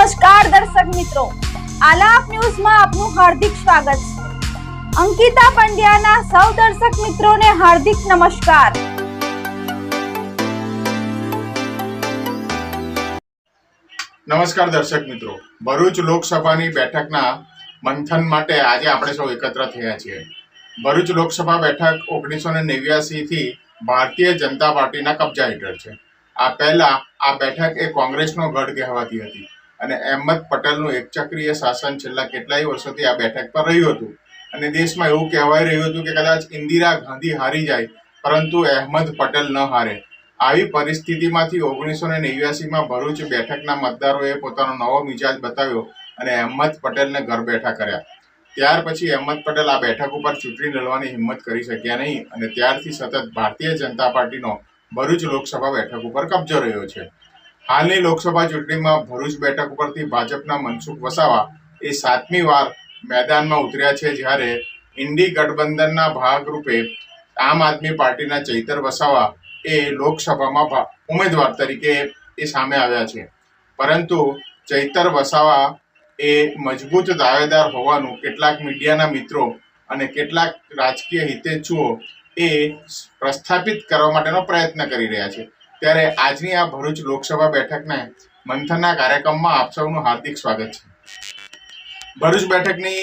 નમસ્કાર દર્શક મિત્રો, આલાપ ન્યૂઝમાં આપનું હાર્દિક સ્વાગત છે. અંકિતા પંડ્યાના સૌ દર્શક મિત્રોને હાર્દિક નમસ્કાર. નમસ્કાર દર્શક મિત્રો, ભરૂચ લોકસભાની બેઠકના મંથન માટે આજે આપણે સૌ એકત્ર થયા છીએ. ભરૂચ લોકસભા બેઠક 1989 થી ભારતીય જનતા પાર્ટીના કબજા હેઠળ છે. આ પહેલા આ બેઠક એ કોંગ્રેસનો ગઢ કહેવાતી હતી અને અહેમદ પટેલનું એકચક્રીય શાસન છેલ્લા કેટલાય વર્ષોથી આ બેઠક પર રહ્યું હતું અને દેશમાં એવું કહેવાય રહ્યું હતું કે કદાચ ઇન્દિરા ગાંધી હારી જાય પરંતુ અહેમદ પટેલ ન હારે. આવી પરિસ્થિતિમાંથી 1989માં ભરૂચ બેઠકના મતદારોએ પોતાનો નવો મિજાજ બતાવ્યો અને અહેમદ પટેલને ઘર બેઠા કર્યા. ત્યાર પછી અહેમદ પટેલ આ બેઠક ઉપર ચૂંટણી લડવાની હિંમત કરી શક્યા નહીં અને ત્યારથી સતત ભારતીય જનતા પાર્ટીનો ભરૂચ લોકસભા બેઠક ઉપર કબજો રહ્યો છે. હાલની લોકસભા ચૂંટણીમાં ભરૂચ બેઠક ઉપરથી ભાજપના મનસુખ વસાવા એ 7મી વાર મેદાનમાં ઉતર્યા છે, જ્યારે ઇન્ડી ગઠબંધનના ભાગરૂપે આમ આદમી પાર્ટીના ચૈતર વસાવા એ લોકસભામાં ઉમેદવાર તરીકે એ સામે આવ્યા છે. પરંતુ ચૈતર વસાવા એ મજબૂત દાવેદાર હોવાનું કેટલાક મીડિયાના મિત્રો અને કેટલાક રાજકીય હિતેચ્છુઓ એ પ્રસ્થાપિત કરવા માટેનો પ્રયત્ન કરી રહ્યા છે. ત્યારે આજની આ ભરૂચ લોકસભા બેઠકના મંથનના કાર્યક્રમમાં આપ સૌનું હાર્દિક સ્વાગત છે. ભરૂચ બેઠકની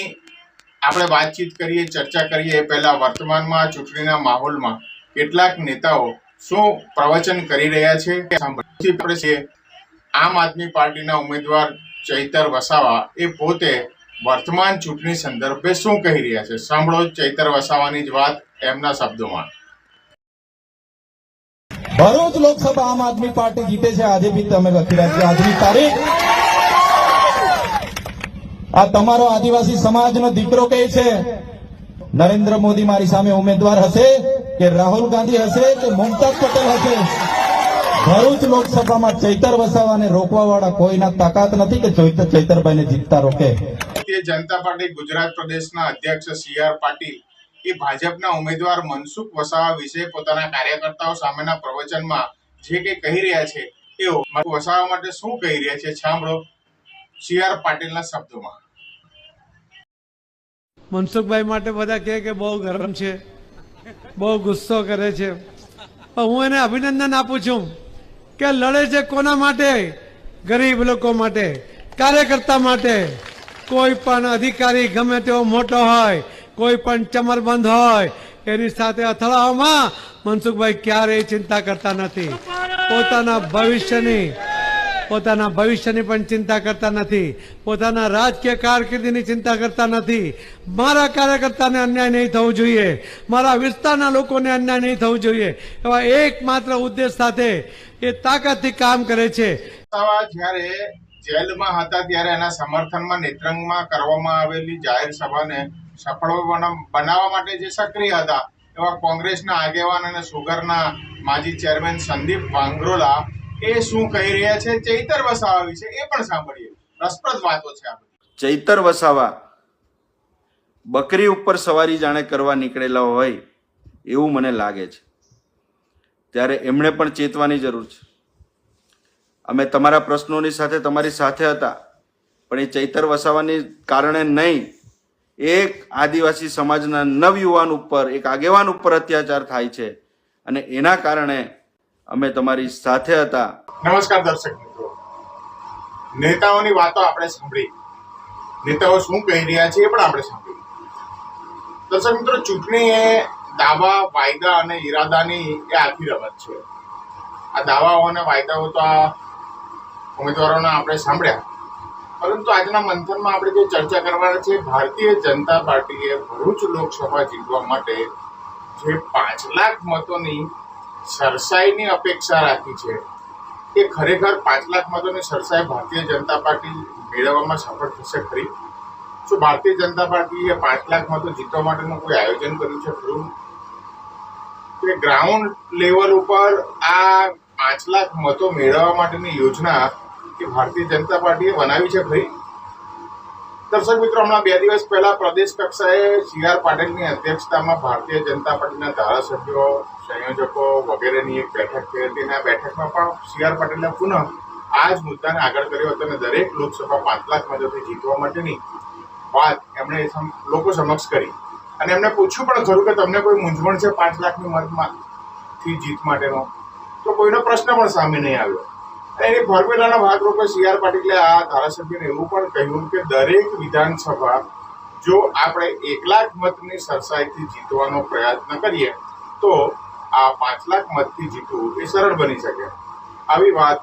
આપણે વાતચીત કરીએ, ચર્ચા કરીએ એ પહેલા વર્તમાનમાં ચૂંટણીના માહોલમાં કેટલાક નેતાઓ શું પ્રવચન કરી રહ્યા છે આપણે છીએ. આમ આદમી પાર્ટીના ઉમેદવાર ચૈતર વસાવા એ પોતે વર્તમાન ચૂંટણી સંદર્ભે શું કહી રહ્યા છે. સાંભળો ચૈતર વસાવાની જ વાત એમના શબ્દોમાં. ભરૂચ લોકસભા આમ આદમી પાર્ટી જીતે છે. આજે બી તમે લખી રહ્યા છો આજની તારીખ. આ તમારો આદિવાસી સમાજનો દીકરો કહે છે નરેન્દ્ર મોદી મારી સામે ઉમેદવાર હશે કે રાહુલ ગાંધી હશે કે મુમતાઝ પટેલ હશે, ભરૂચ લોકસભામાં ચૈતર વસાવાને રોકવા વાળા કોઈના તાકાત નથી કે ચૈતરભાઈને જીતતા રોકે. ભારતીય જનતા પાર્ટી ગુજરાત પ્રદેશના અધ્યક્ષ CR પાટીલ એ ભાજપના ઉમેદવાર મનસુખ વસાવા વિશે પોતાના કાર્યકર્તાઓ સામેના પ્રવચનમાં જે કંઈ કહી રહ્યા છે તેઓ વસાવા માટે શું કહી રહ્યા છે. સાંભળો CR પાટીલના શબ્દોમાં. મનસુખભાઈ માટે બધા કહે કે બહુ ગરમ છે, બહુ ગુસ્સો કરે છે, પણ હું એને અભિનંદન આપું છું કે લડે છે કોના માટે? ગરીબ લોકો માટે, કાર્યકર્તા માટે. કોઈ પણ અધિકારી ગમે તેવો મોટો હોય, કોઈ પણ ચમરબંધ હોય, એની સાથે અથડાવામાં મનસુખભાઈ ક્યારેય ચિંતા કરતા નથી. પોતાના ભવિષ્યની પણ ચિંતા કરતા નથી, પોતાના રાજકીય કારકિર્દીની ચિંતા કરતા નથી. મારા કાર્યકર્તાને અન્યાય નહીં થવું જોઈએ, મારા વિસ્તારના લોકોને અન્યાય નહીં થવું જોઈએ, એવા એકમાત્ર ઉદ્દેશ સાથે એ તાકાતથી કામ કરે છે. જ્યારે જેલમાં હતા ત્યારે એના સમર્થનમાં નેત્રંગમાં કરવામાં આવેલી જાહેર સભાને સફળ બનાવવા માટે જે સક્રિય હતા એવા કોંગ્રેસના આગેવાન અને સુગરના માજી ચેરમેન સંદીપ વાંગરોલા એ શું કહી રહ્યા છે ચૈતર વસાવા વિશે એ પણ સાંભળીએ. રસપ્રદ વાતો છે આ બધી. ચૈતર વસાવા બકરી ઉપર સવારી જાણે કરવા નીકળેલા હોય એવું મને લાગે છે. ત્યારે એમણે પણ ચેતવાની જરૂર છે. અમે તમારા પ્રશ્નોની સાથે તમારી સાથે હતા, પણ એ ચૈતર વસાવાની કારણે નહીં, એક આદિવાસી સમાજના નવયુવાન ઉપર, એક આગેવાન ઉપર અત્યાચાર થાય છે અને એના કારણે અમે તમારી સાથે હતા. નમસ્કાર દર્શક મિત્રો, નેતાઓની વાતો આપણે સાંભળી, નેતાઓ શું કહી રહ્યા છે એ પણ આપણે સાંભળી. દર્શક મિત્રો, ચૂંટણી એ દાવા, વાયદા અને ઈરાદાની એ આખી રમત છે. આ દાવાઓ અને વાયદાઓ તો આ ઉમેદવારોના આપણે સાંભળ્યા, પરંતુ આજના મંથનમાં આપણે જે ચર્ચા કરવાના છે, ભારતીય જનતા પાર્ટીએ ભરૂચ લોકસભા જીતવા માટે જે 5 લાખ મતોની સરસાઈની અપેક્ષા રાખી છે એ ખરેખર 5 લાખ મતોની સરસાઈ ભારતીય જનતા પાર્ટી મેળવવામાં સફળ થશે ખરી? શું ભારતીય જનતા પાર્ટીએ 5 લાખ મતો જીતવા માટેનું કોઈ આયોજન કર્યું છે ખરું? કે ગ્રાઉન્ડ લેવલ ઉપર આ 5 લાખ મતો મેળવવા માટેની યોજના કે ભારતીય જનતા પાર્ટીએ બનાવી છે ખરી? દર્શક મિત્રો, હમણાં 2 દિવસ પહેલા પ્રદેશ કક્ષાએ CR પાટીલની અધ્યક્ષતામાં ભારતીય જનતા પાર્ટીના ધારાસભ્યો, સંયોજકો વગેરેની એક બેઠક થઈ હતી અને આ બેઠકમાં પણ CR પાટીલે પુનઃ આ જ મુદ્દાને આગળ કર્યો હતો અને દરેક લોકસભા 5 લાખ મતોથી જીતવા માટેની વાત એમણે લોકો સમક્ષ કરી અને એમને પૂછ્યું પણ ખરું કે તમને કોઈ મૂંઝવણ છે 5 લાખની મતમાંથી જીત માટેનો? તો કોઈનો પ્રશ્ન પણ સામે નહીં આવ્યો. એની ફોર્મ્યુલાના ભાગરૂપે CR પાટીલે આ ધારાસભ્યને એવું પણ કહ્યું કે દરેક વિધાનસભા જો આપણે 1 લાખ મતની સરસાઈથી જીતવાનો પ્રયત્ન કરીએ તો આ 5 લાખ મતથી જીતવું એ સરળ બની શકે. આવી વાત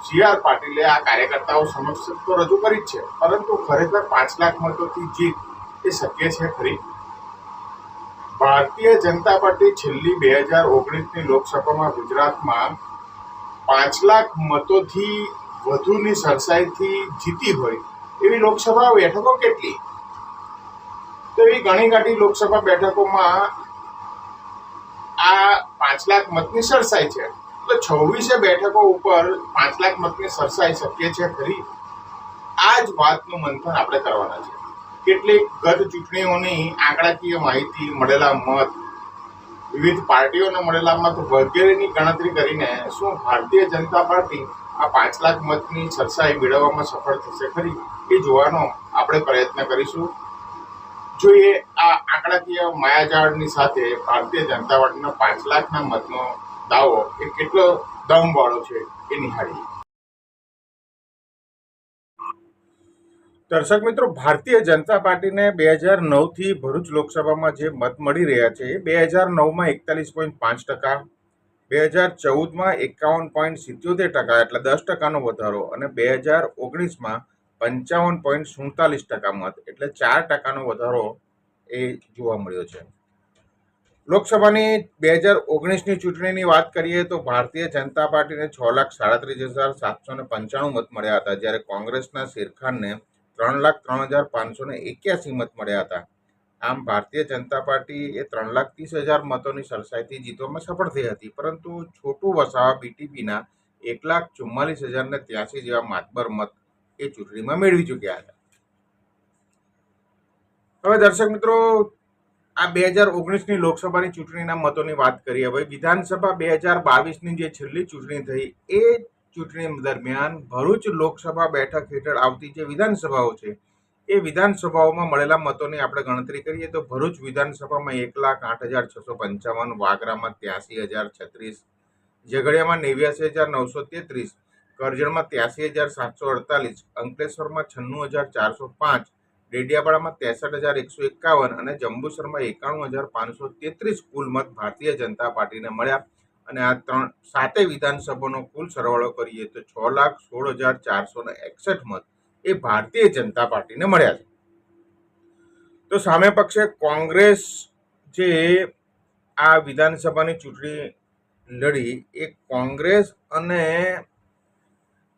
CR પાટીલે આ કાર્યકર્તાઓ સમક્ષ તો રજૂ કરી જ છે, પરંતુ ખરેખર 5 લાખ મતોથી જીત એ શક્ય છે ખરી? ભારતીય જનતા પાર્ટી છેલ્લી 2019ની લોકસભામાં ગુજરાતમાં 5 લાખ મતોથી વધુની સરસાઈથી જીતી હોય એવી લોકસભા બેઠકો કેટલી? તો એવી ઘણી ઘણી લોકસભા બેઠકોમાં આ 5 લાખ મતની સરસાઈ છે. તો 26 બેઠકો ઉપર 5 લાખ મતની સરસાઈ શક્ય છે ખરી? આ જ વાતનું મંથન આપણે કરવાના છે. કેટલીક ગત ચૂંટણીઓની આંકડાકીય માહિતી, મળેલા મત, વિવિધ પાર્ટીઓને મળેલા મત વગેરેની ગણતરી કરીને શું ભારતીય જનતા પાર્ટી આ 5 લાખ મતની સરસાઈ મેળવવામાં સફળ થશે ખરી એ જોવાનો આપણે પ્રયત્ન કરીશું. જોઈએ આ આંકડાકીય માયાજાળની સાથે ભારતીય જનતા પાર્ટીનો 5 લાખના મતનો દાવો એ કેટલો દમવાળો છે એ નિહાળીએ. દર્શક મિત્રો, ભારતીય જનતા પાર્ટીને 2009થી ભરૂચ લોકસભામાં જે મત મળી રહ્યા છે એ 2009માં 41.5%, 2014માં 51.77%, એટલે 10%નો વધારો, અને 2019માં 55.47% મત, એટલે 4%નો વધારો એ જોવા મળ્યો છે. લોકસભાની 2019ની ચૂંટણીની વાત કરીએ તો ભારતીય જનતા પાર્ટીને 6,37,795 મત મળ્યા હતા, જ્યારે કોંગ્રેસના શેરખાનને 3,03,581 મત મળ્યા હતા. આમ ભારતીય જનતા પાર્ટી એ 3,30,000 મતોની સરસાઈથી જીતવામાં સફળ થઈ હતી, પરંતુ છોટું વસાવા BTPના 1,44,083 જેવા માતબર મત એ ચૂંટણીમાં મેળવી ચૂક્યા હતા. હવે દર્શક મિત્રો, આ 2019ની લોકસભાની ચૂંટણીના મતોની વાત કરીએ. હવે વિધાનસભા 2022ની જે છેલ્લી ચૂંટણી થઈ એ ચૂંટણી દરમિયાન ભરૂચ લોકસભા બેઠક હેઠળ આવતી જે વિધાનસભાઓ છે એ વિધાનસભાઓમાં મળેલા મતોની આપણે ગણતરી કરીએ તો ભરૂચ વિધાનસભામાં 1,08,655, વાગરામાં 83,036, ઝઘડિયામાં 89,933, કરજણમાં 83,748, અંકલેશ્વરમાં 96,405, ડેડિયાપાડામાં 63,151 અને જંબુસરમાં 91,533 કુલ મત ભારતીય જનતા પાર્ટીને મળ્યા. અને આ સાતે વિધાનસભાનો કુલ સરવાળો કરીએ તો 6,16,461 મત એ ભારતીય જનતા પાર્ટીને મળ્યા છે. તો સામે પક્ષે કોંગ્રેસ જે આ વિધાનસભાની ચૂંટણી લડી એ કોંગ્રેસ અને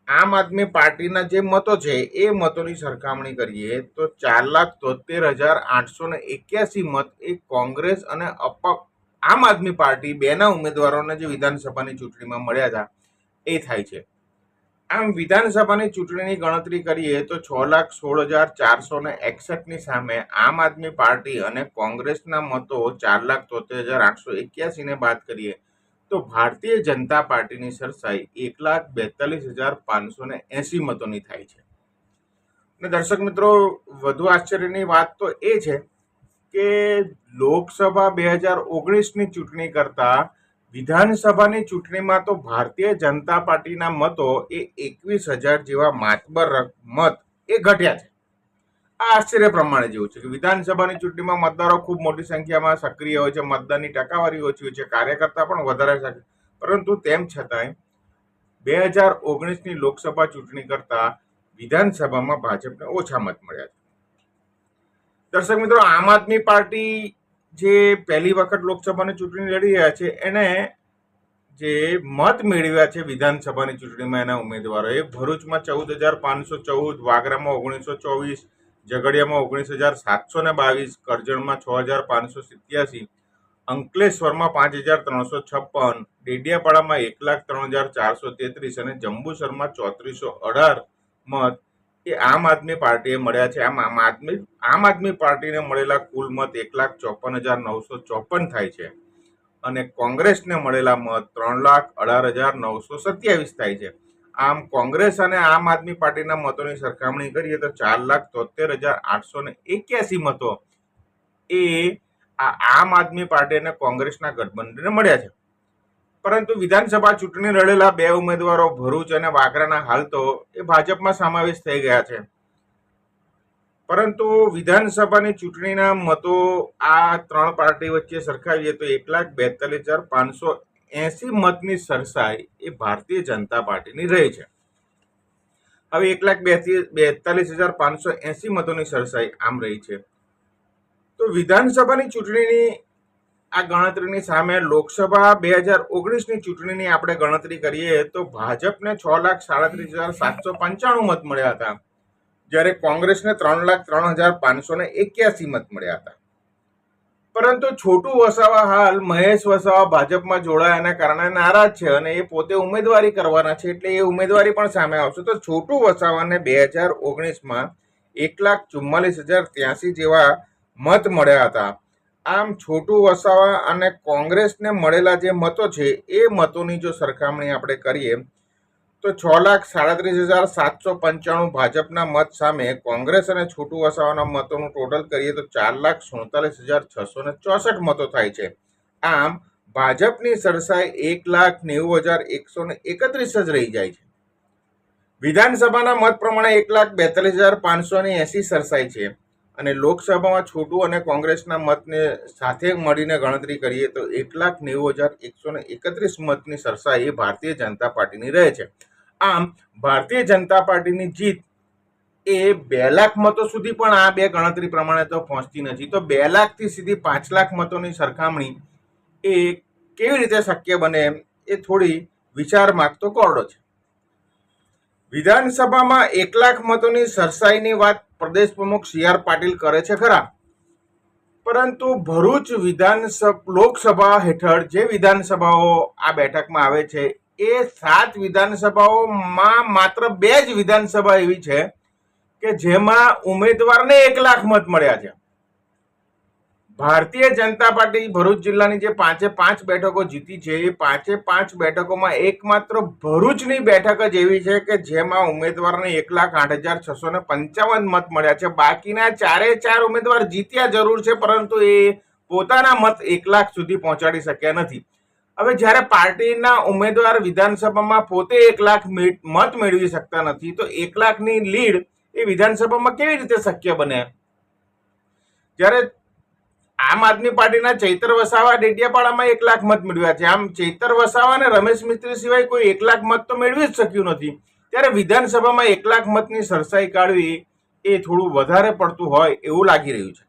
આમ આદમી પાર્ટીના જે મતો છે એ મતોની સરખામણી કરીએ તો 4,73,881 મત એ કોંગ્રેસ અને આમ આદમી પાર્ટી બેના ઉમેદવારોને જે વિધાનસભાની ચૂંટણીમાં મળ્યા હતા એ થાય છે. આમ વિધાનસભાની ચૂંટણીની ગણતરી કરીએ તો 6,16,461ની સામે આમ આદમી પાર્ટી અને કોંગ્રેસના મતો 4,73,881ને બાદ કરીએ તો ભારતીય જનતા પાર્ટીની સરસાઈ 1,42,580 મતોની થાય છે. અને દર્શક મિત્રો, વધુ આશ્ચર્યની વાત તો એ છે કે લોકસભા 2019ની ચૂંટણી કરતા વિધાનસભાની ચૂંટણીમાં તો ભારતીય જનતા પાર્ટીના મતો એ 21,000 જેવા માતબર મત એ ઘટ્યા છે. આ આશ્ચર્ય પ્રમાણે જેવું છે કે વિધાનસભાની ચૂંટણીમાં મતદારો ખૂબ મોટી સંખ્યામાં સક્રિય હોય છે, મતદાનની ટકાવારી ઓછી હોય છે, કાર્યકર્તા પણ વધારે છે, પરંતુ તેમ છતાંય 2019ની લોકસભા ચૂંટણી કરતા વિધાનસભામાં ભાજપને ઓછા મત મળ્યા છે. દર્શક મિત્રો, આમ આદમી પાર્ટી જે પહેલી વખત લોકસભાની ચૂંટણી લડી રહ્યા છે એને જે મત મેળવ્યા છે વિધાનસભાની ચૂંટણીમાં એના ઉમેદવારોએ ભરૂચમાં 14,514, વાગરામાં 1,924, ઝઘડિયામાં 19,722, કરજણમાં 6,587, અંકલેશ્વરમાં 5,356, ડેડિયાપાડામાં 1,03,433 અને જંબુસરમાં 3,418 મત એ આમ આદમી પાર્ટીએ મળ્યા છે. આમ આદમી પાર્ટીને મળેલા કુલ મત 1,54,954 થાય છે અને કોંગ્રેસને મળેલા મત 3,18,927 થાય છે. આમ કોંગ્રેસ અને આમ આદમી પાર્ટીના મતોની સરખામણી કરીએ તો 4,73,881 મતો એ આ આમ આદમી પાર્ટી અને કોંગ્રેસના ગઠબંધનને મળ્યા છે. પરંતુ વિધાનસભા ચૂંટણી લડેલા બે ઉમેદવારો ભરૂચ અને વાગરાના હાલ તો એ ભાજપમાં સમાવેશ થઈ ગયા છે. પરંતુ વિધાનસભાની ચૂંટણીના મતો આ ત્રણ પાર્ટી વચ્ચે સરખાવીએ તો 1,42,580 મતની સરસાઈ એ ભારતીય જનતા પાર્ટીની રહી છે. હવે 1,42,580 મતોની સરસાઈ આમ રહી છે. તો વિધાનસભાની ચૂંટણીની આ ગણતરીની સામે લોકસભા 2019ની ચૂંટણીની આપણે ગણતરી કરીએ તો ભાજપને 6,37,795 મત મળ્યા હતા, જ્યારે કોંગ્રેસને 3,03,581 મત મળ્યા હતા. પરંતુ છોટુ વસાવા હાલ મહેશ વસાવા ભાજપમાં જોડાયાના કારણે નારાજ છે અને એ પોતે ઉમેદવારી કરવાના છે, એટલે એ ઉમેદવારી પણ સામે આવશે. તો છોટુ વસાવાને 2019માં 1,44,083 જેવા મત મળ્યા હતા. આમ છોટુ વસાવા અને કોંગ્રેસને મળેલા જે મતો છે એ મતોની જો સરખામણી આપણે કરીએ તો 6,37,795 ભાજપના મત સામે કોંગ્રેસ અને છોટુ વસાવાના મતોનું ટોટલ કરીએ તો 4,47,664 મતો થાય છે. આમ ભાજપની સરસાઈ 1,90,131 જ રહી જાય છે. વિધાનસભાના મત પ્રમાણે 1,42,580 સરસાઈ છે અને લોકસભામાં છોટુ અને કોંગ્રેસના મતને સાથે મળીને ગણતરી કરીએ તો 1,90,131 મતની સરસાઈ એ ભારતીય જનતા પાર્ટીની રહે છે. આમ ભારતીય જનતા પાર્ટીની જીત એ 2 લાખ મતો સુધી પણ આ બે ગણતરી પ્રમાણે તો પહોંચતી નથી. તો 2 લાખથી સીધી 5 લાખ મતોની સરખામણી એ કેવી રીતે શક્ય બને એ થોડી વિચાર માંગતો કોરડો છે. વિધાનસભામાં 1 લાખ મતોની સરસાઈની વાત પ્રદેશ પ્રમુખ CR પાટીલ કરે છે ખરા, પરંતુ ભરૂચ લોકસભા હેઠળ જે વિધાનસભાઓ આ બેઠકમાં આવે છે એ 7 વિધાનસભાઓમાં માત્ર 2 જ વિધાનસભા એવી છે કે જેમાં ઉમેદવારને 1 લાખ મત મળ્યા છે. ભારતીય જનતા પાર્ટી ભરૂચ જિલ્લાની જે 5 બેઠકો જીતી છે એ 5 બેઠકોમાં એકમાત્ર ભરૂચની બેઠક જ એવી છે કે જેમાં ઉમેદવારને 1,08,655 મત મળ્યા છે. બાકીના 4 ઉમેદવાર જીત્યા જરૂર છે, પરંતુ એ પોતાના મત 1 લાખ સુધી પહોંચાડી શક્યા નથી. હવે જ્યારે પાર્ટીના ઉમેદવાર વિધાનસભામાં પોતે 1 લાખ મત મેળવી શકતા નથી તો 1 લાખની લીડ એ વિધાનસભામાં કેવી રીતે શક્ય બને? જ્યારે આમ આદમી પાર્ટીના ચૈતર વસાવા ડેડિયાપાડામાં 1 લાખ મત મેળવ્યા છે. આમ ચૈતર વસાવા અને રમેશ મિસ્ત્રી સિવાય કોઈ 1 લાખ મત તો મેળવી જ શક્યું નથી. ત્યારે વિધાનસભામાં 1 લાખ મતની સરસાઈ કાઢવી એ થોડું વધારે પડતું હોય એવું લાગી રહ્યું છે.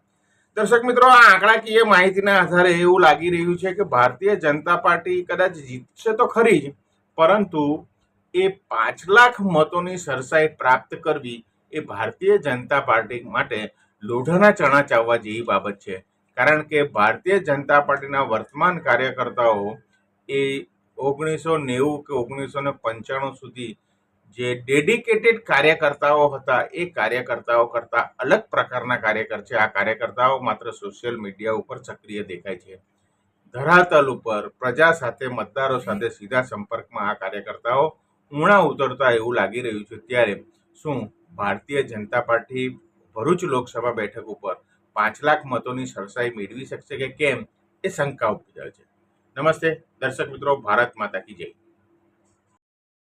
દર્શક મિત્રો, આ આંકડાકીય માહિતીના આધારે એવું લાગી રહ્યું છે કે ભારતીય જનતા પાર્ટી કદાચ જીતશે તો ખરી જ, પરંતુ એ 5 લાખ મતોની સરસાઈ પ્રાપ્ત કરવી એ ભારતીય જનતા પાર્ટી માટે લોઢાના ચણા ચાવવા જેવી બાબત છે. કારણ કે ભારતીય જનતા પાર્ટીના વર્તમાન કાર્યકર્તાઓ એ 1990 કે 1995 સુધી જે ડેડિકેટેડ કાર્યકર્તાઓ હતા એ કાર્યકર્તાઓ કરતા અલગ પ્રકારના કાર્યકર છે. આ કાર્યકર્તાઓ માત્ર સોશિયલ મીડિયા ઉપર સક્રિય દેખાય છે. ધરાતલ ઉપર પ્રજા સાથે, મતદારો સાથે સીધા સંપર્કમાં આ કાર્યકર્તાઓ ઊણા ઉતરતા એવું લાગી રહ્યું છે. ત્યારે શું ભારતીય જનતા પાર્ટી ભરૂચ લોકસભા બેઠક ઉપર 5 લાખ મતોની સરસાઈ મેળવી શકશે કે કેમ એ શંકા ઉપજાય છે. નમસ્તે દર્શક મિત્રો, ભારત માતા કી જય.